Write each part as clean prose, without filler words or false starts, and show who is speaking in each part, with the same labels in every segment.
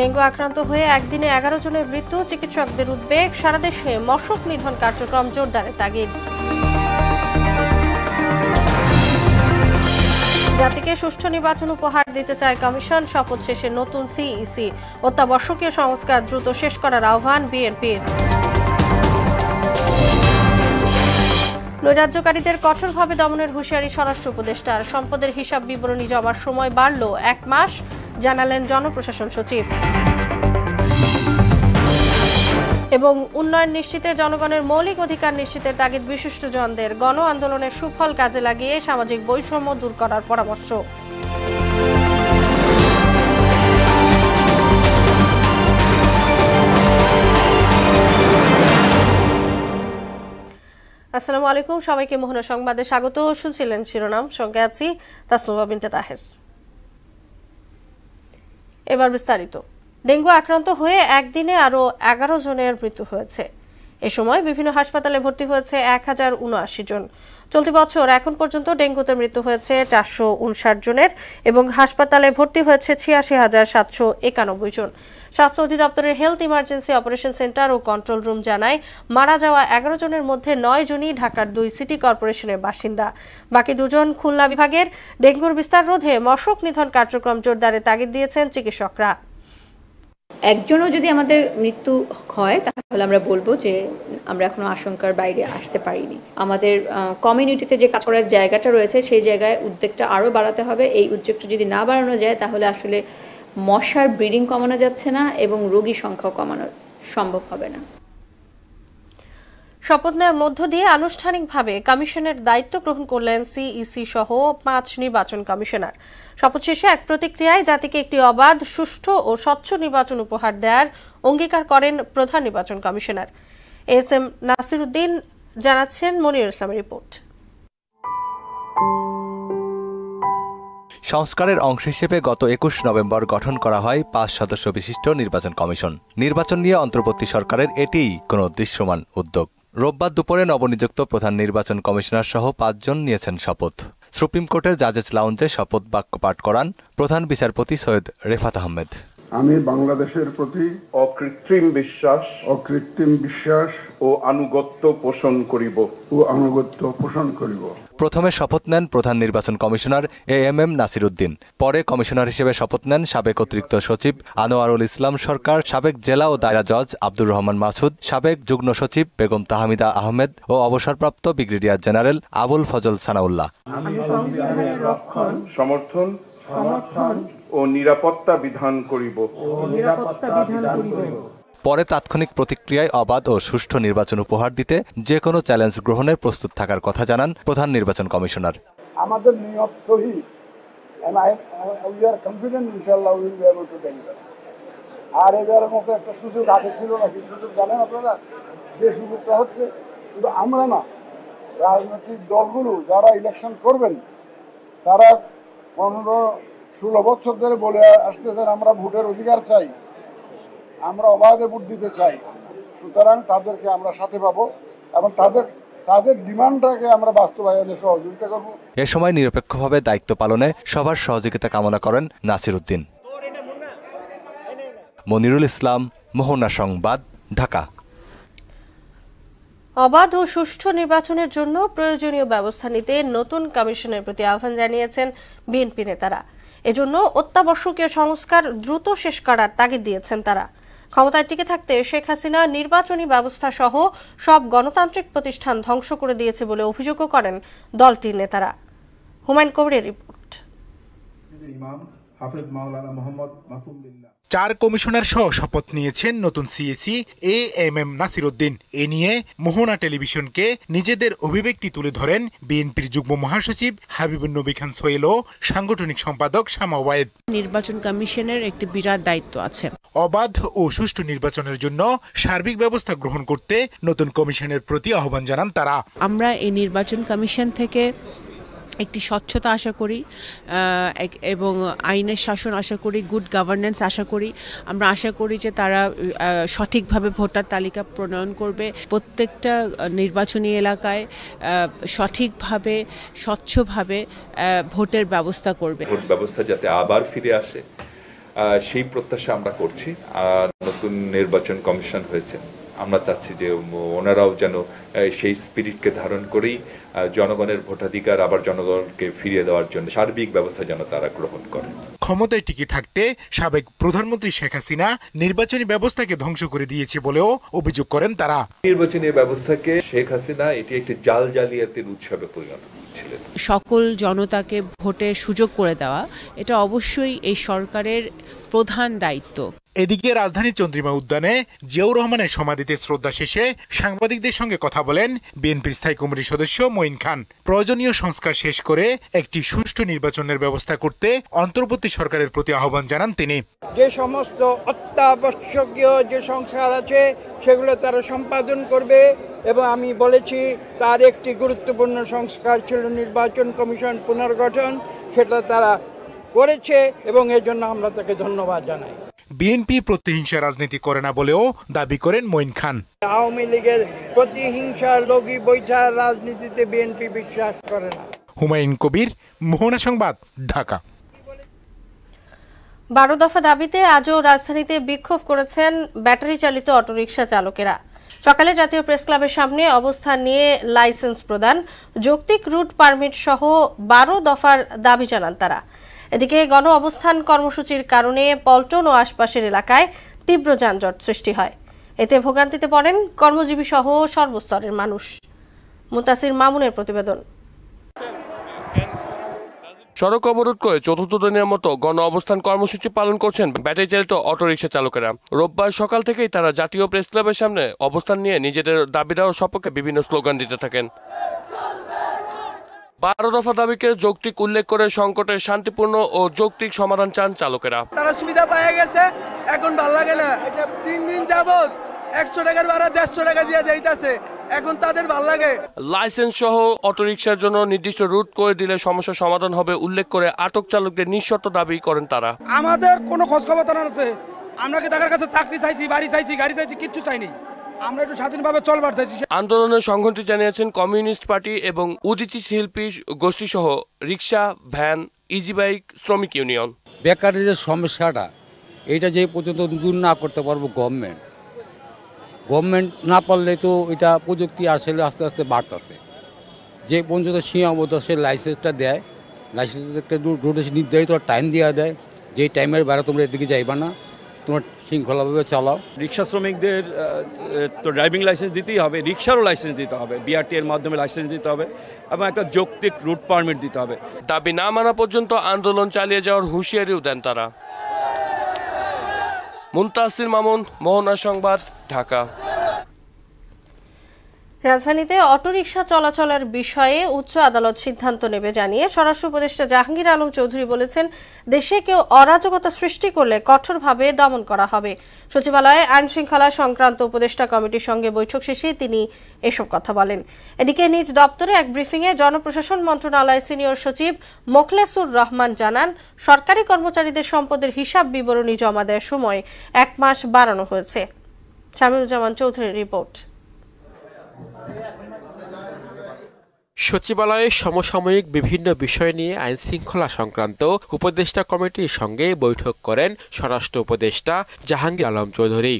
Speaker 1: Dengue আক্রান্ত হয়ে একদিনে 11 জনের মৃত্যু, চিকিৎসকদের উদ্বেগ। সারা দেশে মশক নিধন কার্যক্রম জোরদারের তাগিদ। জাতিকে সুষ্ঠু নির্বাচন উপহার দিতে চায় কমিশন, শপথ শেষে নতুন সিইসি। অত্যাবশ্যকীয় সংস্কার দ্রুত শেষ করার আহ্বান বিএনপির। নৈরাজ্যকারীদের কঠোরভাবে দমনের হুঁশিয়ারি স্বরাষ্ট্র উপদেষ্টার। সম্পদের হিসাব বিবরণী জমার সময় বাড়ল 1 মাস, জানালেন জনপ্রশাসন সচিব। এবং উন্নয়ন নিশ্চিতে জনগণের মৌলিক অধিকার নিশ্চিতের তাগিদ বিশিষ্টজনদের। গণ আন্দোলনের সুফল কাজে লাগিয়ে সামাজিক বৈষম্য দূর করার পরামর্শ। আসসালামু আলাইকুম, সবাইকে মোহনা সংবাদে স্বাগত। শুনছিলেন শিরোনাম, সঙ্গে আছি তাসনুভা বিনতে তাহের। এবার বিস্তারিত। ডেঙ্গু আক্রান্ত হয়ে একদিনে আরও 11 জনের মৃত্যু হয়েছে। এ সময় বিভিন্ন হাসপাতালে ভর্তি হয়েছে 1079 জন। চলতি বছর এখন পর্যন্ত ডেঙ্গুতে মৃত্যু হয়েছে 459 জনের এবং হাসপাতালে ভর্তি হয়েছে 86,791 জন। স্বাস্থ্য অধিদপ্তরের হেলথ ইমার্জেন্সি অপারেশন সেন্টার ও কন্ট্রোল রুম জানায়, মারা যাওয়া 11 জনের মধ্যে 9 জনই ঢাকার 2 সিটি কর্পোরেশনের বাসিন্দা। বাকি 2 জন খুলনা বিভাগের। ডেঙ্গুর বিস্তার রোধে মশক নিধন কার্যক্রম জোরদারের তাগিদ দিয়েছেন চিকিৎসকরা।
Speaker 2: একজনও যদি আমাদের মৃত্যু হয় তাহলে আমরা বলবো যে আমরা এখনো আশঙ্কার বাইরে আসতে পারিনি। আমাদের কমিউনিটিতে যে কাজ করার জায়গাটা রয়েছে সেই জায়গায় উদ্যোগটা আরও বাড়াতে হবে। এই উদ্যোগটা যদি না বাড়ানো যায় তাহলে আসলে মশার ব্রিডিং কমানো যাচ্ছে না এবং রোগী সংখ্যাও কমানো সম্ভব হবে না।
Speaker 1: শপথ নেওয়ার মধ্য দিয়ে আনুষ্ঠানিকভাবে কমিশনের দায়িত্ব গ্রহণ করলেন সিইসি সহ 5 নির্বাচন কমিশনার। শপথ শেষে এক প্রতিক্রিয়ায় জাতিকে একটি অবাধ, সুষ্ঠু ও স্বচ্ছ নির্বাচন উপহার দেওয়ার অঙ্গীকার করেন প্রধান নির্বাচন কমিশনার। এসএম নাসিরউদ্দিন জানাচ্ছেন। মনিরুল ইসলামের রিপোর্ট।
Speaker 3: সংস্কারের অংশ হিসেবে গত 21 নভেম্বর গঠন করা হয় 5 সদস্য বিশিষ্ট নির্বাচন কমিশন। নির্বাচন নিয়ে অন্তর্বর্তী সরকারের এটিই কোনো দৃশ্যমান উদ্যোগ। রোববার দুপুরে নবনিযুক্ত প্রধান নির্বাচন কমিশনার সহ 5 জন নিয়েছেন শপথ। সুপ্রিম কোর্টের জাজেস লাউঞ্জে শপথ বাক্য পাঠ করান প্রধান বিচারপতি সৈয়দ রেফাত আহমেদ।
Speaker 4: আমি বাংলাদেশের প্রতি অকৃত্রিম বিশ্বাস ও আনুগত্য পোষণ করিব।
Speaker 3: প্রথমে শপথ নেন প্রধান নির্বাচন কমিশনার এএমএম নাসিরউদ্দিন। পরে কমিশনার হিসেবে শপথ নেন সাবেক অতিরিক্ত সচিব আনোয়ারুল ইসলাম সরকার, সাবেক জেলা ও দায়রা জজ আব্দুর রহমান মাসুদ, সাবেক যুগ্ম সচিব বেগম তাহমিদা আহমেদ ও অবসরপ্রাপ্ত ব্রিগেডিয়ার জেনারেল আবুল ফজল সানাউল্লাহ।
Speaker 4: সমর্থন ও নিরাপত্তা বিধান করিব।
Speaker 3: পরে তাৎক্ষণিক প্রতিক্রিয়ায় অবাধ ও সুষ্ঠু নির্বাচন উপহার দিতে যে কোনো চ্যালেঞ্জ গ্রহণে প্রস্তুত থাকার কথা জানান প্রধান নির্বাচন কমিশনার।
Speaker 5: আমাদের নিয়ত সহি, উই আর কনফিডেন্ট ইনশাআল্লাহ will be able to deliver. আর এবারের মতো একটা সুযোগ আগে ছিল না, কি সুযোগ জানেন আপনারা? যে সুযোগটা হচ্ছে শুধু আমরা না, রাজনৈতিক দলগুলো যারা ইলেকশন করবেন তারা 15-16 বছর ধরে বলে আসতেছেন আমরা ভোটের অধিকার চাই, আমরা অবাধে ভোট দিতে চাই। সুতরাং তাদেরকে আমরা সাথে পাবো এবং তাদের ডিমান্ডটাকে আমরা বাস্তবায়নে সহযোগিতা করব।
Speaker 3: এ সময় নিরপেক্ষভাবে দায়িত্ব পালনে সবার সহযোগিতা কামনা করেন নাসিরউদ্দিন। মনিরুল ইসলাম, মোহনা সংবাদ, ঢাকা।
Speaker 1: অবাধ ও সুষ্ঠু নির্বাচনের জন্য প্রয়োজনীয় ব্যবস্থা নিতে নতুন কমিশনের প্রতি আহ্বান জানিয়েছেন বিএনপি নেতারা। এজন্য অত্যাবশ্যকীয় সংস্কার দ্রুত শেষ করার তাগিদ দিয়েছেন তারা। ক্ষমতায় টিকে থাকতে শেখ হাসিনা নির্বাচনী ব্যবস্থা সহ সব গণতান্ত্রিক প্রতিষ্ঠান ধ্বংস করে দিয়েছে বলে অভিযোগও করেন দলটির নেতারা। হুমায়ুন কবিরের রিপোর্ট।
Speaker 6: 4 কমিশনার সহ শপথ নিয়েছেন নতুন সিইসি এএমএম নাসিরউদ্দিন। এ নিয়ে মোহনা টেলিভিশনকে নিজেদের অভিব্যক্তি তুলে ধরেন বিএনপির যুগ্ম মহাসচিব হাবিবুন নবী খান সোহেল ও সাংগঠনিক সম্পাদক শামা ওয়ায়েদ।
Speaker 7: নির্বাচন কমিশনের একটি বিরাট দায়িত্ব আছে।
Speaker 6: অবাধ ও সুষ্ঠু নির্বাচনের জন্য সার্বিক ব্যবস্থা গ্রহণ করতে নতুন কমিশনের প্রতি আহ্বান জানান তারা।
Speaker 7: আমরা এই নির্বাচন কমিশন থেকে একটি স্বচ্ছতা আশা করি এবং আইনের শাসন আশা করি, গুড গভর্নেন্স আশা করি। আমরা আশা করি যে তারা সঠিকভাবে ভোটার তালিকা প্রণয়ন করবে, প্রত্যেকটা নির্বাচনী এলাকায় সঠিকভাবে স্বচ্ছভাবে ভোটের ব্যবস্থা করবে।
Speaker 8: ভোট ব্যবস্থা যাতে আবার ফিরে আসে সেই প্রত্যাশা আমরা করছি। নতুন নির্বাচন কমিশন হয়েছে, আমরা চাচ্ছি যে ওনারাও যেন সেই স্পিরিটকে ধারণ করেই জনগণের ভোটাধিকার আবার জনগণকে ফিরিয়ে দেওয়ার জন্য সার্বিক ব্যবস্থা যেন তারা গ্রহণ করে।
Speaker 6: ক্ষমতায় টিকে থাকতে সাবেক প্রধানমন্ত্রী শেখ হাসিনা নির্বাচনী ব্যবস্থাকে ধ্বংস করে দিয়েছে বলেও অভিযোগ করেন তারা।
Speaker 8: নির্বাচনী ব্যবস্থাকে শেখ হাসিনা এটি একটি জালিয়াতির উৎসবে পরিণত করেছিলেন।
Speaker 7: সকল জনতাকে ভোটের সুযোগ করে দেওয়া এটা অবশ্যই এই সরকারের প্রধান দায়িত্ব।
Speaker 6: এদিকে রাজধানী চন্দ্রিমা উদ্যানে জিয়াউর রহমানের সমাধিতে শ্রদ্ধা শেষে সাংবাদিকদের সঙ্গে কথা বলেন বিএনপির স্থায়ী কমিটির সদস্য মঈন খান। প্রয়োজনীয় সংস্কার শেষ করে একটি সুষ্ঠু নির্বাচনের ব্যবস্থা করতে অন্তর্বর্তী সরকারের প্রতি আহ্বান জানান তিনি।
Speaker 9: যে সমস্ত অত্যাবশ্যকীয় যে সংস্কার আছে সেগুলো তারা সম্পাদন করবে এবং আমি বলেছি তার একটি গুরুত্বপূর্ণ সংস্কার ছিল নির্বাচন কমিশন পুনর্গঠন, সেটা তারা করেছে এবং এর জন্য আমরা তাকে ধন্যবাদ জানাই।
Speaker 6: বিএনপি প্রতিহিংসা রাজনীতি করে না বলেও দাবি করেন মঈন খান।
Speaker 9: আওয়ামী লীগের প্রতিহিংসা লগি বৈঠা রাজনীতিতে বিএনপি বিশ্বাস করে না।
Speaker 6: হুমায়ুন কবির, মোহনা সংবাদ, ঢাকা।
Speaker 1: 12 দফা দাবিতে আজও রাজধানীতে বিক্ষোভ করেছেন ব্যাটারি চালিত অটোরিকশা চালকেরা। সকালে জাতীয় প্রেস ক্লাবের সামনে অবস্থান নিয়ে লাইসেন্স প্রদান, যৌক্তিক রুট পারমিট সহ 12 দফার দাবি জানান তারা। এদিকে গণ অবস্থান কর্মসূচির কারণে পল্টন ও আশপাশের এলাকায় তীব্র যানজট সৃষ্টি হয়। এতে ভোগান্তিতে পড়েন কর্মজীবী সহ সর্বস্তরের মানুষ। মুতাসির মামুনের প্রতিবেদন।
Speaker 10: সড়ক অবরোধ করে চতুর্থ দিনের মতো গণ অবস্থান কর্মসূচি পালন করছেন ব্যাটারি চালিত অটোরিকশা চালকেরা। রোববার সকাল থেকেই তারা জাতীয় প্রেস ক্লাবের সামনে অবস্থান নিয়ে নিজেদের দাবি দেওয়ার সপক্ষে বিভিন্ন স্লোগান দিতে থাকেন। 12 দফা দাবিকে যৌক্তিক উল্লেখ করে সংকটের শান্তিপূর্ণ ও যৌক্তিক সমাধান চান চালকেরা।
Speaker 11: তারা সুবিধা পেয়ে গেছে, এখন ভাল লাগে না। 3 দিন যাবত 100 টাকার ভাড়া 150 টাকা দিয়ে যাইতাছে, এখন তাদের ভাল লাগে।
Speaker 10: লাইসেন্স সহ অটোরিকশার জন্য নির্দিষ্ট রুট করে দিলে সমস্যার সমাধান হবে উল্লেখ করে আটক চালকদের নিঃশর্ত দাবি করেন তারা।
Speaker 11: আমাদের কোনো খোঁজ খবর না আছে, আমরা কি তাদের কাছে চাকরি চাইছি, বাড়ি চাইছি, গাড়ি চাইছি, কিচ্ছু চাইনি। আমরা একটু স্বাধীনভাবে চলবার চাইছি।
Speaker 10: আন্দোলনের সংহতি জানিয়েছেন কমিউনিস্ট পার্টি এবং উদীচী শিল্পী গোষ্ঠী সহ রিক্সা, ভ্যান, ইজি বাইক শ্রমিক ইউনিয়ন।
Speaker 12: বেকারের যে সমস্যাটা, এটা যে পর্যন্ত দূর না করতে পারবো গভর্নমেন্ট না পারলে তো এটা প্রযুক্তি আসলে আস্তে আস্তে বাড়তেছে। যে পর্যন্ত সীমাবদ্ধ সে লাইসেন্সটা দেয়, লাইসেন্স একটা রোডে নির্ধারিত টাইম দেওয়া দেয়, যেই টাইমের বাইরে তোমরা এদিকে যাইবা না, তোমার শৃঙ্খলাভাবে চালাও।
Speaker 13: রিক্সা শ্রমিকদের তো ড্রাইভিং লাইসেন্স দিতেই হবে, রিক্সারও লাইসেন্স দিতে হবে, বিআরটি এর মাধ্যমে লাইসেন্স দিতে হবে এবং একটা যৌক্তিক রুট পারমিট দিতে হবে।
Speaker 10: দাবি না মানা পর্যন্ত আন্দোলন চালিয়ে যাওয়ার হুঁশিয়ারিও দেন তারা। মুনতাসির মামুন, মোহনা সংবাদ, ঢাকা।
Speaker 1: রাজধানীতে অটোরিকশা চলাচলের বিষয়ে উচ্চ আদালত সিদ্ধান্ত নেবে জানিয়ে স্বরাষ্ট্র উপদেষ্টা জাহাঙ্গীর আলম চৌধুরী বলেছেন, দেশে কেউ অরাজকতা সৃষ্টি করলে কঠোরভাবে দমন করা হবে। সচিবালয়ে আইন শৃঙ্খলা সংক্রান্ত উপদেষ্টা কমিটির সঙ্গে বৈঠক শেষে তিনি এসব কথা বলেন। এদিকে নিজ দপ্তরে এক ব্রিফিংয়ে জনপ্রশাসন মন্ত্রণালয়ের সিনিয়র সচিব মোখলেসুর রহমান জানান, সরকারি কর্মচারীদের সম্পদের হিসাব বিবরণী জমা দেওয়ার সময় 1 মাস বাড়ানো হয়েছে। শামীমুজ্জামান চৌধুরীর রিপোর্ট।
Speaker 14: সচিবালয়ে সমসাময়িক বিভিন্ন বিষয় নিয়ে আইন শৃঙ্খলা সংক্রান্ত উপদেষ্টা কমিটির সঙ্গে বৈঠক করেন স্বরাষ্ট্র উপদেষ্টা জাহাঙ্গীর আলম চৌধুরী।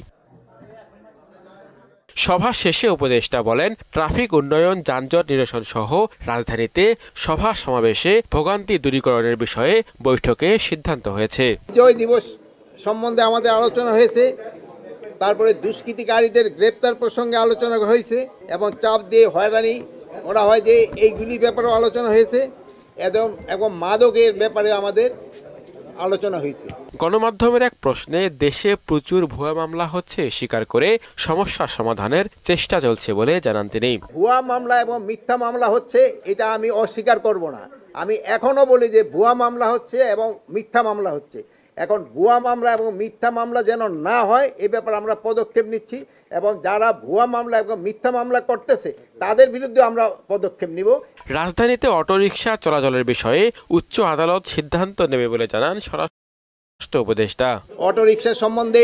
Speaker 14: সভা শেষে উপদেষ্টা বলেন, ট্রাফিক উন্নয়ন, যানজট নিরসন সহ রাজধানীতে সভা সমাবেশে ভোগান্তি দূরীকরণের বিষয়ে বৈঠকে সিদ্ধান্ত হয়েছে।
Speaker 15: বিজয় দিবস সম্বন্ধে আমাদের আলোচনা হয়েছে, তারপরে দুষ্কৃতিকারীদের গ্রেপ্তার প্রসঙ্গে আলোচনা হয়েছে এবং চাপ দিয়ে হয়রানি ওরা হয় যে এইগুলি ব্যাপারেও আলোচনা হয়েছে এবং মাদকের ব্যাপারে আমাদের আলোচনা হয়েছে।
Speaker 14: গণমাধ্যমের এক প্রশ্নে দেশে প্রচুর ভুয়া মামলা হচ্ছে স্বীকার করে সমস্যা সমাধানের চেষ্টা চলছে বলে জানান তিনি।
Speaker 15: ভুয়া মামলা এবং মিথ্যা মামলা হচ্ছে, এটা আমি অস্বীকার করব না। আমি এখনো বলি যে ভুয়া মামলা হচ্ছে এবং মিথ্যা মামলা হচ্ছে। এখন ভুয়া মামলা এবং মিথ্যা মামলা যেন না হয় এ ব্যাপারে আমরা পদক্ষেপ নিচ্ছি এবং যারা ভুয়া মামলা এবং মিথ্যা মামলা করতেছে তাদের বিরুদ্ধে আমরা পদক্ষেপ নিব।
Speaker 14: রাজধানীতে অটোরিকশা চলাচলের বিষয়ে উচ্চ আদালত সিদ্ধান্ত নেবে বলে জানান স্বরাষ্ট্র উপদেষ্টা।
Speaker 15: অটোরিকশা সম্বন্ধে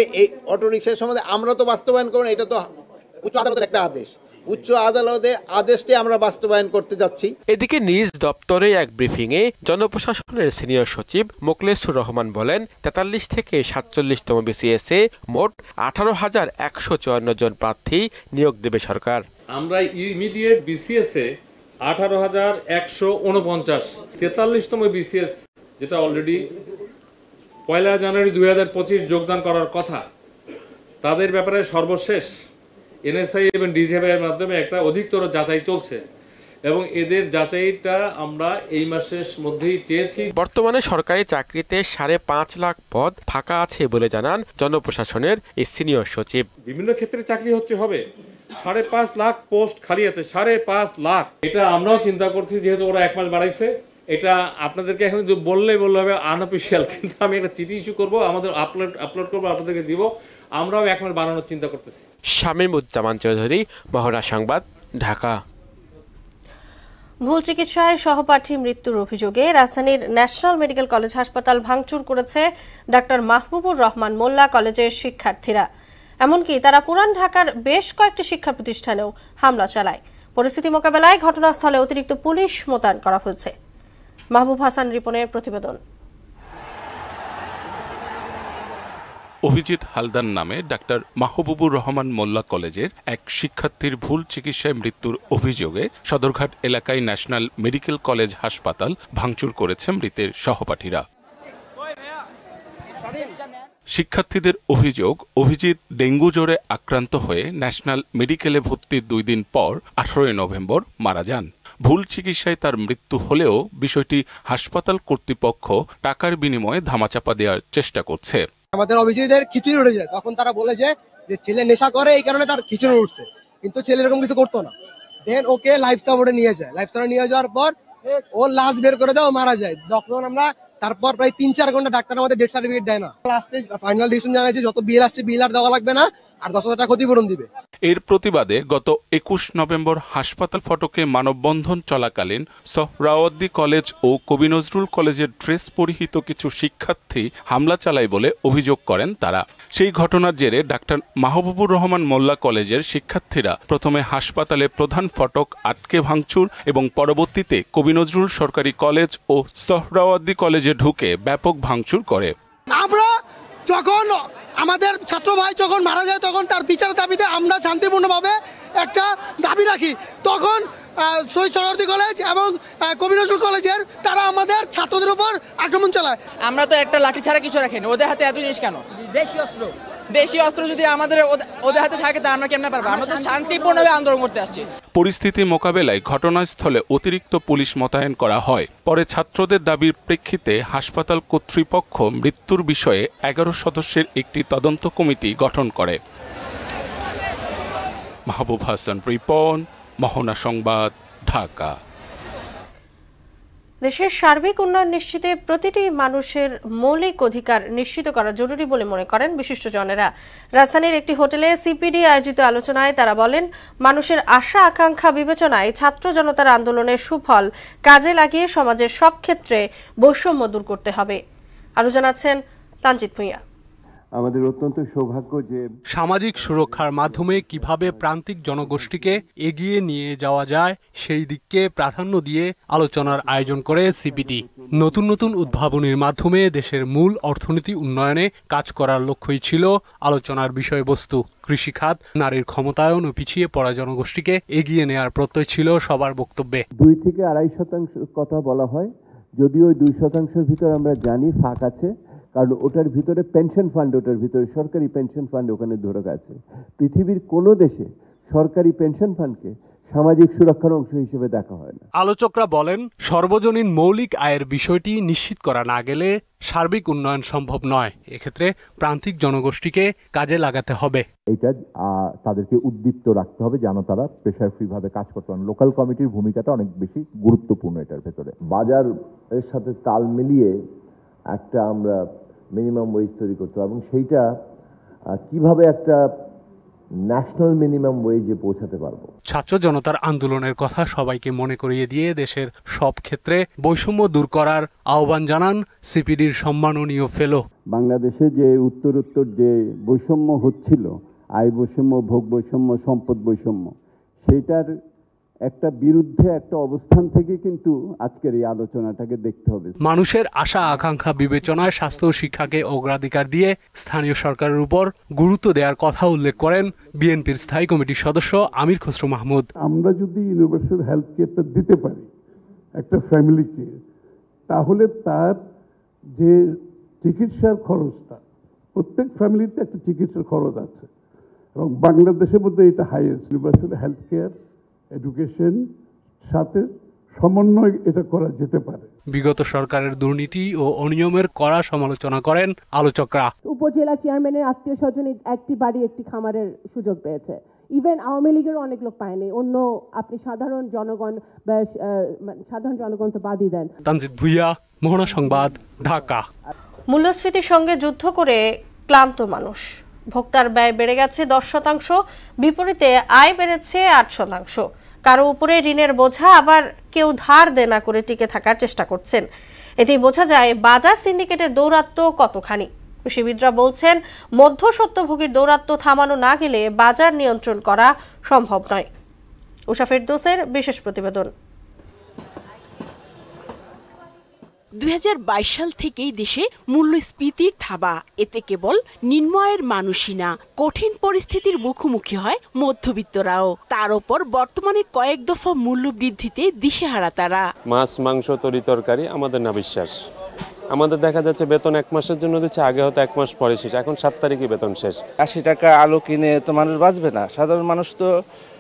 Speaker 15: আমরা তো বাস্তবায়ন করব না, এটা তো উচ্চ আদালতের একটা আদেশ। উচ্চ আদালতের আদেশটি আমরা বাস্তবায়ন করতে যাচ্ছি।
Speaker 14: এদিকে নিজ দপ্তরে এক ব্রিফিংয়ে জনপ্রশাসনের সিনিয়র সচিব মোকলেসুর রহমান বলেন 43 থেকে 47তম বিসিএসে মোট 18,154 জন প্রার্থী নিয়োগ দেবে সরকার।
Speaker 16: আমরা ইমিডিয়েট বিসিএসে 18,149, 43তম বিসিএস যেটা অলরেডি 1 জানুয়ারি 2025 যোগদান করার কথা, তাদের ব্যাপারে সর্বশেষ এনএসআই এবং ডিজিএফআই এর মাধ্যমে একটা অধিকতর যাচাই চলছে এবং এদের যাচাইটা আমরা এই মাসের মধ্যেই চেয়েছি।
Speaker 14: বর্তমানে সরকারি চাকরিতে 5.5 লাখ পদ ফাঁকা আছে বলে জানান জনপ্রশাসনের এই সিনিয়র সচিব।
Speaker 16: বিভিন্ন ক্ষেত্রে চাকরি হবে 5.5 লাখ পোস্ট খালি আছে, 5.5 লাখ। এটা আমরাও চিন্তা করছি, যেহেতু ওরা 1 মাস বাড়াইছে। এটা আপনাদেরকে এখন বললে হবে আনঅফিসিয়াল, কিন্তু আমি একটা চিঠি ইস্যু করবো, আমাদের আপলোড করবো, আপনাদেরকে দিব। আমরাও 1 মাস বাড়ানোর চিন্তা করতেছি।
Speaker 14: শামীমুজ্জামান চৌধুরী, মহড়া সংবাদ, ঢাকা।
Speaker 1: ভুল চিকিৎসায় সহপাঠী মৃত্যুর অভিযোগে রাজধানীর ন্যাশনাল মেডিকেল কলেজ হাসপাতাল ভাঙচুর করেছে ডাক্তার মাহবুবুর রহমান মোল্লা কলেজের শিক্ষার্থীরা। এমনকি তারা পুরান ঢাকার বেশ কয়েকটি শিক্ষা প্রতিষ্ঠানেও হামলা চালায়। পরিস্থিতি মোকাবেলায় ঘটনাস্থলে অতিরিক্ত পুলিশ মোতায়েন করা হয়েছে। মাহবুব হাসান রিপনের প্রতিবেদন।
Speaker 17: অভিজিৎ হালদার নামে ডাক্তার মাহবুবুর রহমান মোল্লা কলেজের এক শিক্ষার্থীর ভুল চিকিৎসায় মৃত্যুর অভিযোগে সদরঘাট এলাকায় ন্যাশনাল মেডিকেল কলেজ হাসপাতাল ভাঙচুর করেছে মৃতের সহপাঠীরা। শিক্ষার্থীদের অভিযোগ, অভিজিৎ ডেঙ্গু জ্বরে আক্রান্ত হয়ে ন্যাশনাল মেডিকেলে ভর্তির 2 দিন পর 18 নভেম্বর মারা যান। ভুল চিকিৎসায় তার মৃত্যু হলেও বিষয়টি হাসপাতাল কর্তৃপক্ষ টাকার বিনিময়ে ধামাচাপা দেওয়ার চেষ্টা করছে।
Speaker 18: আমাদের অভিজিতের খিচুড়ি উঠে যায়, তখন তারা বলে যে ছেলে নেশা করে, এই কারণে তার খিচুড়ি উঠছে, কিন্তু ছেলে এরকম কিছু করতো না। দেন ওকে লাইফ সাপোর্টে নিয়ে যায়, লাইফ সাপোর্টে নিয়ে যাওয়ার পর ও লাশ বের করে দেয়, ও মারা যায়। তখন আমরা তারপর প্রায় 3-4 ঘন্টা ডাক্তার আমাদের ডেথ সার্টিফিকেট দেয় না। লাস্টে ফাইনাল ডিসিশন জানাইছে যত বিল আসছে বিল আর দেওয়া লাগবে না, আর 10,000 টাকা ক্ষতিপূরণ দিবে।
Speaker 17: এর প্রতিবাদে গত 21 নভেম্বর হাসপাতাল ফটকে মানববন্ধন চলাকালীন সোহরাওয়ার্দী কলেজ ও কবি নজরুল কলেজের ড্রেস পরিহিত কিছু শিক্ষার্থী হামলা চালায় বলে অভিযোগ করেন তারা। সেই ঘটনার জেরে ডাক্তার মাহবুবুর রহমান মোল্লা কলেজের শিক্ষার্থীরা প্রথমে হাসপাতালে প্রধান ফটক আটকে ভাঙচুর এবং পরবর্তীতে কবি নজরুল সরকারি কলেজ ও সোহরাওয়ার্দী কলেজে ঢুকে ব্যাপক ভাঙচুর করে।
Speaker 18: আমরা যখন আমাদের ছাত্র ভাই যখন মারা যায়, তখন তার বিচার দাবিতে আমরা শান্তিপূর্ণভাবে একটা দাবি রাখি। তখন শহীদ সোহরাওয়ার্দী কলেজ এবং কবি নজরুল কলেজের তারা আমাদের ছাত্রদের উপর আক্রমণ চালায়।
Speaker 19: আমরা তো একটা লাঠি ছাড়া কিছু রাখিনি, ওদের হাতে এত জিনিস কেন? দেশীয় অস্ত্র যদি আমাদের ওদের হাতে থাকে তা আমরা কেমনে পারবো? আমরা তো শান্তিপূর্ণভাবে আন্দোলন করতে আসছি।
Speaker 17: পরিস্থিতি মোকাবেলায় ঘটনাস্থলে অতিরিক্ত পুলিশ মোতায়েন করা হয়। পরে ছাত্রদের দাবির প্রেক্ষিতে হাসপাতাল কর্তৃপক্ষ মৃত্যুর বিষয়ে 11 সদস্যের একটি তদন্ত কমিটি গঠন করে। মাহবুব হাসান রিপন, মহনা সংবাদ, ঢাকা।
Speaker 1: দেশের সার্বিক উন্নয়ন নিশ্চিতে প্রতিটি মানুষের মৌলিক অধিকার নিশ্চিত করা জরুরি বলে মনে করেন বিশিষ্টজনেরা। রাজধানীর একটি হোটেলে সিপিডি আয়োজিত আলোচনায় তারা বলেন, মানুষের আশা আকাঙ্ক্ষা বিবেচনায় ছাত্র জনতার আন্দোলনের সুফল কাজে লাগিয়ে সমাজের সব ক্ষেত্রে বৈষম্য দূর করতে হবে। আরো জানাচ্ছেন তানজিদ ভুঁইয়া।
Speaker 20: আমাদের অত্যন্ত সৌভাগ্য যে
Speaker 21: সামাজিক সুরক্ষার মাধ্যমে কিভাবে প্রান্তিক জনগোষ্ঠীকে এগিয়ে নিয়ে যাওয়া যায় সেই দিককে প্রাধান্য দিয়ে আলোচনার আয়োজন করে সিপিডি। নতুন নতুন উদ্ভাবনীর মাধ্যমে দেশের মূল অর্থনীতি উন্নয়নে কাজ করার লক্ষ্যই ছিল আলোচনার বিষয়বস্তু। কৃষিখাত, নারীর ক্ষমতায়ন ও পিছিয়ে পড়া জনগোষ্ঠীকে এগিয়ে নেওয়ার প্রত্যয় ছিল সবার বক্তব্যে।
Speaker 20: 2 থেকে 2.5% কথা বলা হয়, যদিও ওই 2% ভিতর আমরা জানি ফাঁক আছে, কারণ ওটার ভিতরে পেনশন ফান্ড, ওটার ভিতরে সরকারি পেনশন ফান্ড ওখানে ধরে আছে। পৃথিবীর কোনো দেশে সরকারি পেনশন ফান্ডকে সামাজিক সুরক্ষার অংশ হিসেবে দেখা হয় না।
Speaker 21: আলোচকরা বলেন, সর্বজনীন মৌলিক আয়ের বিষয়টি নিশ্চিত করা না গেলে সার্বিক উন্নয়ন সম্ভব নয়। এক্ষেত্রে প্রান্তিক জনগোষ্ঠীকে কাজে লাগাতে হবে।
Speaker 22: এটা তাদেরকে উদ্দীপ্ত রাখতে হবে যেন তারা প্রেশার ফ্রি ভাবে কাজ করতে পারেন। লোকাল কমিটির ভূমিকাটা অনেক বেশি গুরুত্বপূর্ণ এটার ভেতরে।
Speaker 23: বাজার এর সাথে তাল মিলিয়ে একটা আমরা মিনিমাম ওয়েজ তৈরি করতে হবে এবং সেইটা কিভাবে একটা ন্যাশনাল মিনিমাম ওয়েজে পৌঁছাতে পারবো।
Speaker 21: ছাত্র জনতার আন্দোলনের কথা সবাইকে মনে করিয়ে দিয়ে দেশের সব ক্ষেত্রে বৈষম্য দূর করার আহ্বান জানান সিপিডির সম্মাননীয় ফেলো।
Speaker 22: বাংলাদেশে যে উত্তরোত্তর যে বৈষম্য হচ্ছিল, আয় বৈষম্য, ভোগ বৈষম্য, সম্পদ বৈষম্য,
Speaker 20: সেইটার একটা বিরুদ্ধে একটা অবস্থান থেকে কিন্তু আজকের এই আলোচনাটাকে দেখতে হবে।
Speaker 21: মানুষের আশা আকাঙ্ক্ষা বিবেচনায় স্বাস্থ্য ও শিক্ষাকে অগ্রাধিকার দিয়ে স্থানীয় সরকারের উপর গুরুত্ব দেওয়ার কথা উল্লেখ করেন বিএনপির স্থায়ী কমিটির সদস্য আমির খসরু মাহমুদ।
Speaker 2: আমরা যদি ইউনিভার্সাল হেলথ কেয়ারটা দিতে পারি একটা ফ্যামিলিকে, তাহলে তার যে চিকিৎসার খরচটা, প্রত্যেক ফ্যামিলিতে একটা চিকিৎসার খরচ আছে এবং বাংলাদেশের মধ্যে এটা highest. Universal health care education সাথে সমন্বয় এটা করা যেতে পারে।
Speaker 21: বিগত সরকারের দুর্নীতি ও অনিয়মের কড়া সমালোচনা করেন আলোচকরা।
Speaker 4: উপজেলা চেয়ারম্যানের আত্মীয় স্বজন একটি বাড়ি একটি খামারের সুযোগ পেয়েছে, ইভেন আওয়ামী লীগেরও অনেক লোক পায়নি। অন্য আপনি সাধারণ জনগণ তো বাদই দেন।
Speaker 21: তানজিদ ভুইয়া, মোহনা সংবাদ, ঢাকা।
Speaker 1: মূল্যস্ফীতির সঙ্গে যুদ্ধ করে ক্লান্ত মানুষ। ভোক্তার ব্যয় বেড়ে গেছে 10%, বিপরীতে আয় বেড়েছে 8%। কারো উপরে ঋণের বোঝা, আবার কেউ ধার দেনা করে টিকে থাকার চেষ্টা করছেন। এতেই বোঝা যায় বাজার সিন্ডিকেটের দৌরাত্ম্য কতখানি। কৃষিবিদরা বলছেন, মধ্যস্বত্বভোগীর দৌরাত্ম্য থামানো না গেলে বাজার নিয়ন্ত্রণ করা সম্ভব নয়। উষা ফেরদৌসের বিশেষ প্রতিবেদন।
Speaker 5: 2022 সাল থেকেই দেশে মূল্যস্ফীতির থাবা। এতে কেবল নিম্ন আয়ের মানুষই না, কঠিন পরিস্থিতির মুখোমুখি হয় মধ্যবিত্তরাও। তার উপর বর্তমানে কয়েক দফা মূল্য বৃদ্ধিতে দিশেহারা তারা।
Speaker 24: মাছ, মাংস, তরি-তরকারি আমাদের না বিশ্বাস। আমাদের দেখা যাচ্ছে বেতন 1 মাসের জন্য দিচ্ছে, আগে হয়তো 1 মাস পরে শেষ, এখন 7 তারিখে বেতন শেষ।
Speaker 25: 80 টাকা আলু কিনে তো মানুষ বাঁচবে না, সাধারণ মানুষ তো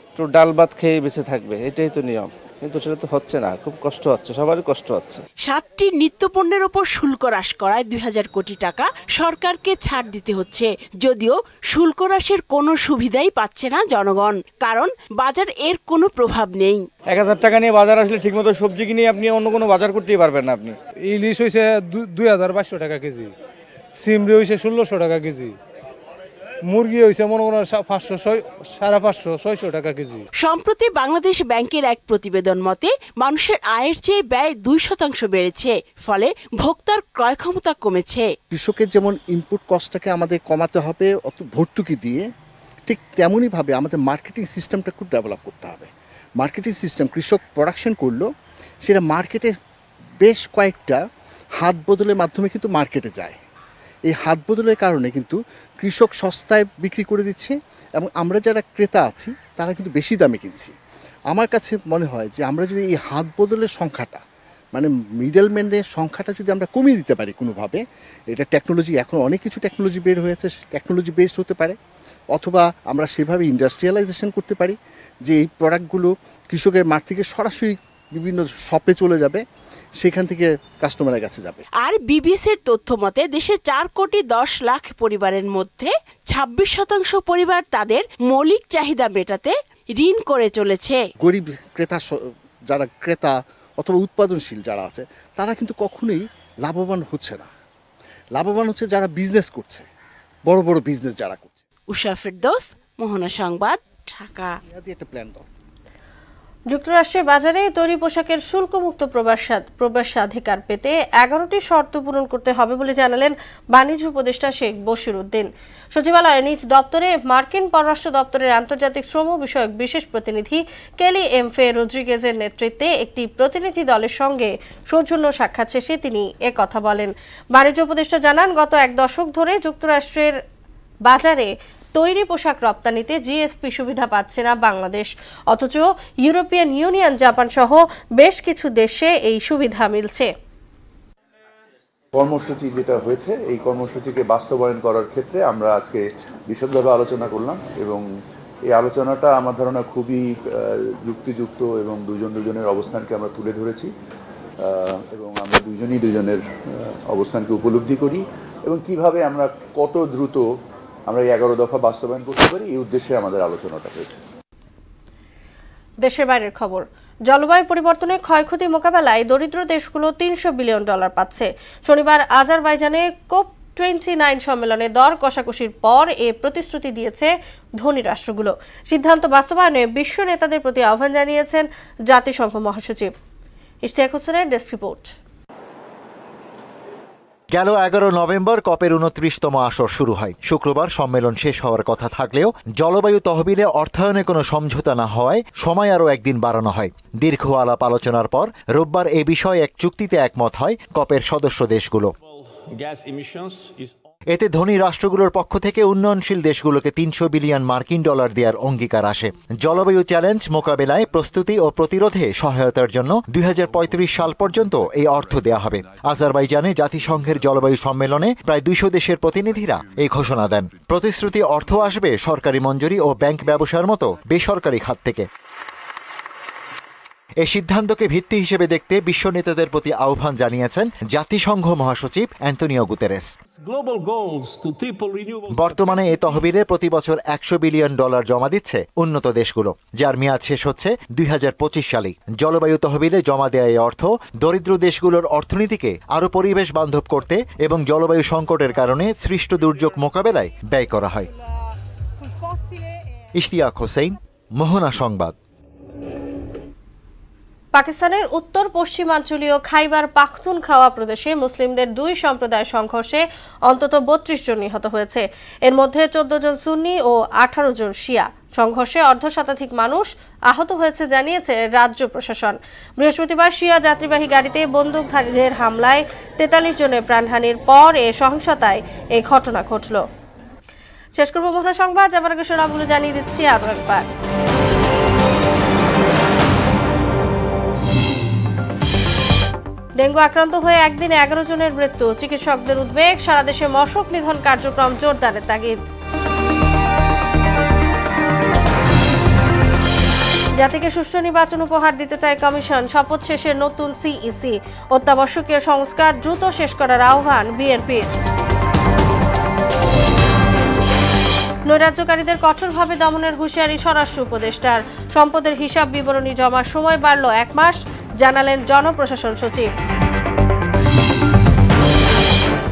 Speaker 25: একটু ডাল ভাত খেয়ে বেঁচে থাকবে, এটাই তো নিয়ম। কিন্তু সেটা তো হচ্ছে না, খুব কষ্ট হচ্ছে, সবারই কষ্ট হচ্ছে।
Speaker 5: 7টি নিত্যপণ্যের ওপর শুল্ক হ্রাস করায় 2000 কোটি টাকা সরকারকে ছাড় দিতে হচ্ছে। যদিও শুল্ক হ্রাসের কোনো সুবিধাই পাচ্ছে না জনগণ, কারণ বাজার এর কোনো প্রভাব নেই।
Speaker 25: 1000 টাকা নিয়ে বাজার আসলে ঠিকমতো সবজি কিনে আপনি অন্য কোনো বাজার করতেই পারবেন না। আপনি
Speaker 26: ইলিশ হয়েছে 2500 টাকা কেজি, সিমড়ি হয়েছে 1600 টাকা কেজি, মুরগি হয়েছে মনে করেন 550-600 টাকা কেজি।
Speaker 5: সম্প্রতি বাংলাদেশ ব্যাংকের এক প্রতিবেদন মতে মানুষের আয়ের চেয়ে ব্যয় 2% বেড়েছে, ফলে ভোক্তার ক্রয় ক্ষমতা কমেছে।
Speaker 27: কৃষকের যেমন ইনপুট কস্টটাকে আমাদের কমাতে হবে অত ভর্তুকি দিয়ে, ঠিক তেমনই ভাবে আমাদের মার্কেটিং সিস্টেমটা খুব ডেভেলপ করতে হবে। মার্কেটিং সিস্টেম, কৃষক প্রোডাকশন করলো, সেটা মার্কেটে বেশ কয়েকটা হাত বদলের মাধ্যমে কিন্তু মার্কেটে যায়। এই হাত বদলের কারণে কিন্তু কৃষক সস্তায় বিক্রি করে দিচ্ছে এবং আমরা যারা ক্রেতা আছি তারা কিন্তু বেশি দামে কিনছি। আমার কাছে মনে হয় যে আমরা যদি এই হাত বদলের সংখ্যাটা, মানে মিডলম্যানের সংখ্যাটা যদি আমরা কমিয়ে দিতে পারি কোনোভাবে, এটা টেকনোলজি, এখন অনেক কিছু টেকনোলজি বের হয়েছে, টেকনোলজি বেসড হতে পারে, অথবা আমরা সেভাবে ইন্ডাস্ট্রিয়ালাইজেশন করতে পারি যে এই প্রোডাক্টগুলো কৃষকের মাঠ থেকে সরাসরি বিভিন্ন শপে চলে যাবে, সেখান থেকে কাস্টমারের কাছে যাবে।
Speaker 5: আর বিবিসির তথ্য মতে দেশে 4,10,00,000 পরিবারের মধ্যে 26% পরিবার তাদের মৌলিক চাহিদা মেটাতে ঋণ করে চলেছে।
Speaker 27: গরিব ক্রেতা, যারা ক্রেতা অথবা উৎপাদনশীল যারা আছে, তারা কিন্তু কখনোই লাভবান হচ্ছে না। লাভবান হচ্ছে যারা বিজনেস করছে, বড় বড় বিজনেস যারা করছে।
Speaker 5: উষা ফেরদৌস, মোহনা সংবাদ, ঢাকা।
Speaker 27: একটা প্ল্যান দাও।
Speaker 1: যুক্তরাষ্ট্রের বাজারে তৈরি পোশাকের শুল্কমুক্ত প্রবেশাধিকার পেতে 11টি শর্ত পূরণ করতে হবে বলে জানালেন বাণিজ্য উপদেষ্টা শেখ বশির উদ্দিন। সচিবালয়ে নিজ দপ্তরে মার্কিন পররাষ্ট্র দপ্তরের আন্তর্জাতিক শ্রম বিষয়ক বিশেষ প্রতিনিধি কেলি এমফে রদ্রিগেজের নেতৃত্বে একটি প্রতিনিধি দলের সঙ্গে সৌজন্য সাক্ষাৎ শেষে তিনি একথা বলেন। বাণিজ্য উপদেষ্টা জানান, গত 1 দশক ধরে যুক্তরাষ্ট্রের বাজারে তৈরি পোশাক রপ্তানিতে জিএসপি সুবিধা পাচ্ছে না বাংলাদেশ, অথচ ইউরোপিয়ান ইউনিয়ন, জাপান সহ বেশ কিছু দেশে এই সুবিধা মিলছে।
Speaker 28: কর্মসূচি যেটা হয়েছে, এই কর্মসূচিকে বাস্তবায়ন করার ক্ষেত্রে আমরা আজকে বিশদভাবে আলোচনা করলাম এবং এই আলোচনাটা আমার ধারণা খুবই যুক্তিযুক্ত এবং দুজনের অবস্থানকে আমরা তুলে ধরেছি এবং আমরা দুজনের অবস্থানকে উপলব্ধি করি এবং কিভাবে আমরা কত দ্রুত আমরা এই 11 দফা বাস্তবায়ন করতে পারি, এই উদ্দেশ্যে আমাদের আলোচনাটা হয়েছে।
Speaker 1: দেশের বাইরের খবর। জলবায়ু পরিবর্তনে ক্ষয়ক্ষতি মোকাবেলায় দরিদ্র দেশগুলো $300 বিলিয়ন পাচ্ছে। শনিবার আজারবাইজানে COP29 সম্মেলনে দর কষাকষির পর এ প্রতিশ্রুতি দিয়েছে ধনী রাষ্ট্রগুলো। সিদ্ধান্ত বাস্তবায়নে বিশ্ব নেতাদের প্রতি আহ্বান জানিয়েছেন জাতিসংঘ মহাসচিব। ইশতিয়াক হোসেনের ডেস্ক রিপোর্ট।
Speaker 3: গেল 11 নভেম্বর কপের 29তম আসর শুরু হয়। শুক্রবার সম্মেলন শেষ হওয়ার কথা থাকলেও জলবায়ু তহবিলে অর্থায়নে কোনো সমঝোতা না হওয়ায় সময় আরও একদিন বাড়ানো হয়। দীর্ঘ আলাপ আলোচনার পর রোববার এ বিষয়ে এক চুক্তিতে একমত হয় কপের সদস্য দেশগুলো। এতে ধনী রাষ্ট্রগুলোর পক্ষ থেকে উন্নয়নশীল দেশগুলোকে $300 বিলিয়ন দেওয়ার অঙ্গীকার আসে। জলবায়ু চ্যালেঞ্জ মোকাবেলায় প্রস্তুতি ও প্রতিরোধে সহায়তার জন্য 2035 সাল পর্যন্ত এই অর্থ দেয়া হবে। আজারবাইজানে জাতিসংঘের জলবায়ু সম্মেলনে প্রায় 200 দেশের প্রতিনিধিরা এই ঘোষণা দেন। প্রতিশ্রুতি অর্থ আসবে সরকারি মঞ্জুরি ও ব্যাংক ব্যবসার মতো বেসরকারি খাত থেকে। এই সিদ্ধান্তকে ভিত্তি হিসেবে দেখতে বিশ্ব নেতাদের প্রতি আহ্বান জানিয়েছেন জাতিসংঘ মহাসচিব অ্যান্টোনিও গুতেরেস। বর্তমানে এই তহবিলে প্রতি বছর $100 বিলিয়ন জমা দিচ্ছে উন্নত দেশগুলো, যার মেয়াদ শেষ হচ্ছে 2025 সালে। জলবায়ু তহবিলে জমা দেয়া এই অর্থ দরিদ্র দেশগুলোর অর্থনীতিকে আরও পরিবেশ বান্ধব করতে এবং জলবায়ু সংকটের কারণে সৃষ্ট দুর্যোগ মোকাবেলায় ব্যয় করা হয়। ইশতিয়াক হোসেন, মোহনা সংবাদ।
Speaker 1: পাকিস্তানের উত্তর পশ্চিমাঞ্চলীয় খাইবার পাখতুনখাওয়া প্রদেশে মুসলিমদের 2 সম্প্রদায়ের সংঘর্ষে অন্তত 32 জন নিহত হয়েছে। এর মধ্যে 14 জন সুন্নি ও 18 জন শিয়া। সংঘর্ষে অর্ধশতাধিক মানুষ আহত হয়েছে জানিয়েছে রাজ্য প্রশাসন। বৃহস্পতিবার শিয়া যাত্রীবাহী গাড়িতে বন্দুকধারীদের হামলায় 43 জনের প্রাণহানির পর এ সহিংসতায় এই ঘটনা ঘটল। শেষ করব মোহনা সংবাদ। যাবার আগে শোনাগুলো জানিয়ে দিচ্ছি আরও একবার। ডেঙ্গু আক্রান্ত হয়ে একদিনে 11 জনের মৃত্যু, চিকিৎসকদের উদ্বেগ। সারা দেশে মশক নিধন কার্যক্রম জোরদারের তাগিদ। জাতিকে সুষ্ঠু নির্বাচন উপহার দিতে চায় কমিশন, শপথ শেষে নতুন সিইসি। অত্যাবশ্যকীয় সংস্কার দ্রুত শেষ করার আহ্বান বিএনপির। নৈরাজ্যকারীদের কঠোরভাবে দমনের হুঁশিয়ারি স্বরাষ্ট্র উপদেষ্টার। সম্পদের হিসাব বিবরণী জমার সময় বাড়ল 1 মাস, জানালেন জনপ্রশাসন সচিব।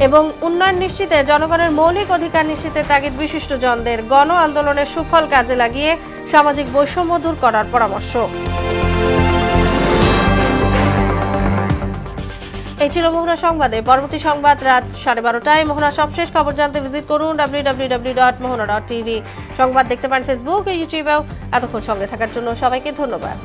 Speaker 1: এবং উন্নয়ন নিশ্চিতে জনগণের মৌলিক অধিকার নিশ্চিতে তাগিদ বিশিষ্টজনদের। গণ আন্দোলনের সুফল কাজে লাগিয়ে সামাজিক বৈষম্য দূর করার পরামর্শ। এই ছিল মোহনা সংবাদে। পরবর্তী সংবাদ রাত 12:30টায়। মোহনা সবশেষ খবর জানতে ভিজিট করুন www.mohona.tv। সংবাদ দেখতে পান ফেসবুক ও ইউটিউবেও। এতক্ষণ সঙ্গে থাকার জন্য সবাইকে ধন্যবাদ।